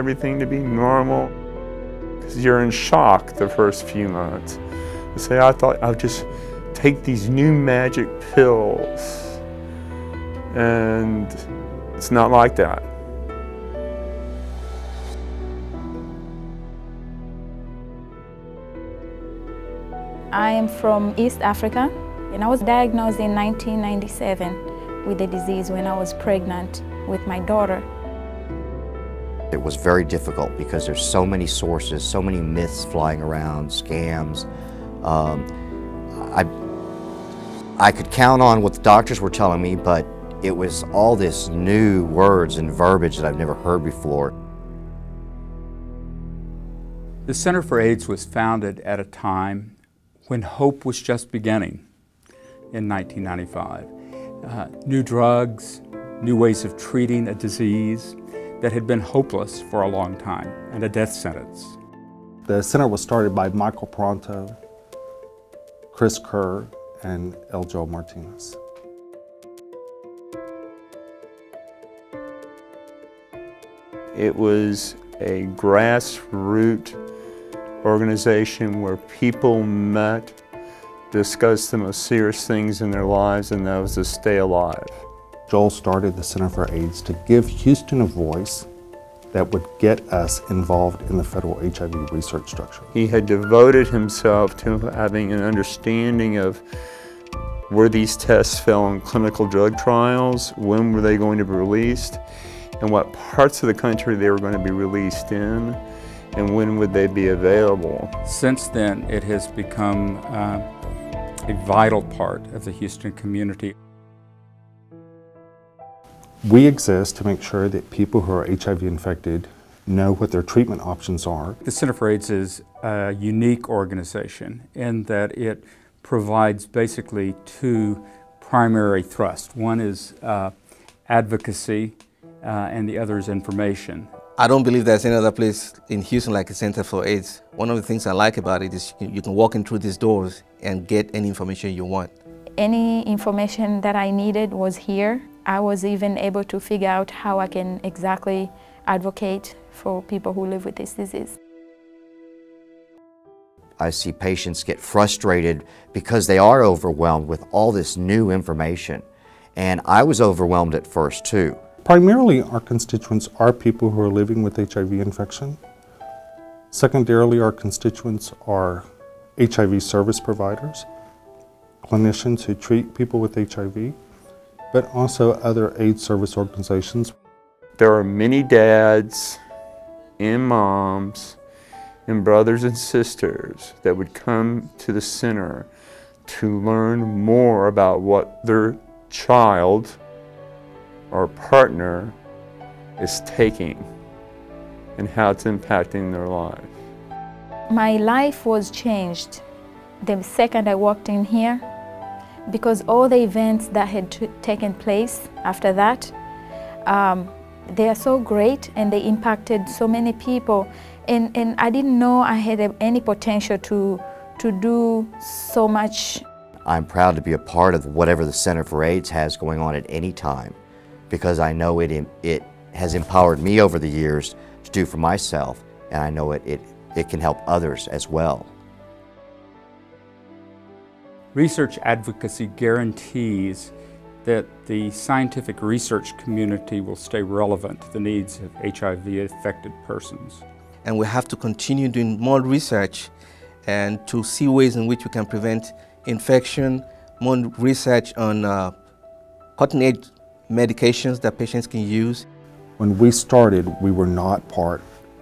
everything to be normal, because you're in shock the first few months. You say, I thought I'd just take these new magic pills, and it's not like that. I am from East Africa, and I was diagnosed in 1997 with the disease when I was pregnant with my daughter. It was very difficult because there's so many sources, so many myths flying around, scams. I could count on what the doctors were telling me, but it was all this new words and verbiage that I've never heard before. The Center for AIDS was founded at a time when hope was just beginning in 1995. New drugs, new ways of treating a disease that had been hopeless for a long time, and a death sentence. The center was started by Michael Pronto, Chris Kerr, and Joe Martinez. It was a grassroots organization where people met, discussed the most serious things in their lives, and that was to stay alive. Joel started the Center for AIDS to give Houston a voice that would get us involved in the federal HIV research structure. He had devoted himself to having an understanding of where these tests fell in clinical drug trials, when were they going to be released, and what parts of the country they were going to be released in, and when would they be available. Since then, it has become a vital part of the Houston community. We exist to make sure that people who are HIV infected know what their treatment options are. The Center for AIDS is a unique organization in that it provides basically two primary thrusts. One is advocacy and the other is information. I don't believe there's any other place in Houston like a Center for AIDS. One of the things I like about it is you can walk in through these doors and get any information you want. Any information that I needed was here. I was even able to figure out how I can exactly advocate for people who live with this disease. I see patients get frustrated because they are overwhelmed with all this new information. And I was overwhelmed at first too. Primarily, our constituents are people who are living with HIV infection. Secondarily, our constituents are HIV service providers, clinicians who treat people with HIV, but also other AIDS service organizations. There are many dads and moms and brothers and sisters that would come to the center to learn more about what their child or partner is taking and how it's impacting their life. My life was changed the second I walked in here, because all the events that had taken place after that, they are so great and they impacted so many people. And I didn't know I had any potential to do so much. I'm proud to be a part of whatever the Center for AIDS has going on at any time, because I know it has empowered me over the years to do for myself, and I know it can help others as well. Research advocacy guarantees that the scientific research community will stay relevant to the needs of HIV-affected persons. And we have to continue doing more research and to see ways in which we can prevent infection, more research on cutting-edge medications that patients can use. When we started,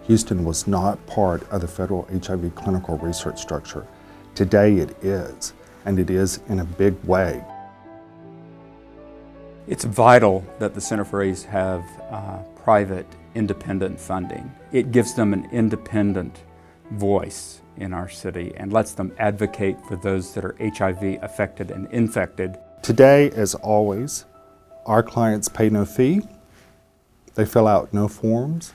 Houston was not part of the federal HIV clinical research structure. Today it is, and it is in a big way. It's vital that the Center for AIDS have private, independent funding. It gives them an independent voice in our city and lets them advocate for those that are HIV affected and infected. Today, as always, our clients pay no fee, they fill out no forms,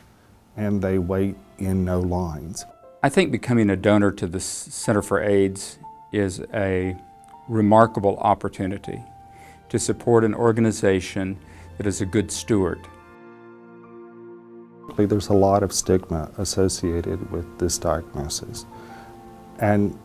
and they wait in no lines. I think becoming a donor to the Center for AIDS is a remarkable opportunity to support an organization that is a good steward. historically, there's a lot of stigma associated with this diagnosis. And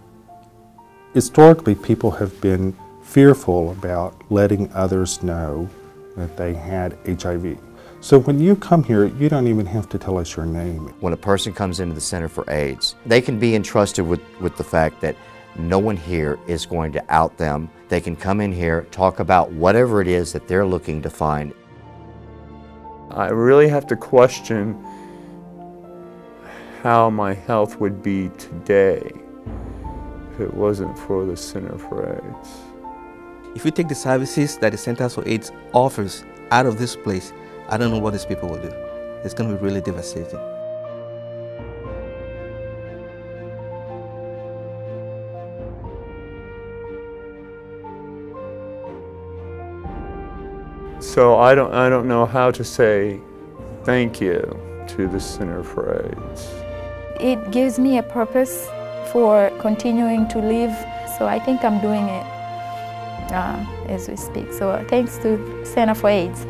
historically, people have been fearful about letting others know that they had HIV. So when you come here, you don't even have to tell us your name. When a person comes into the Center for AIDS, they can be entrusted with the fact that no one here is going to out them. They can come in here, talk about whatever it is that they're looking to find. I really have to question how my health would be today if it wasn't for the Center for AIDS. If you take the services that the Center for AIDS offers out of this place, I don't know what these people will do. It's going to be really devastating. So I don't know how to say thank you to the Center for AIDS. It gives me a purpose for continuing to live, so I think I'm doing it as we speak. So thanks to Center for AIDS.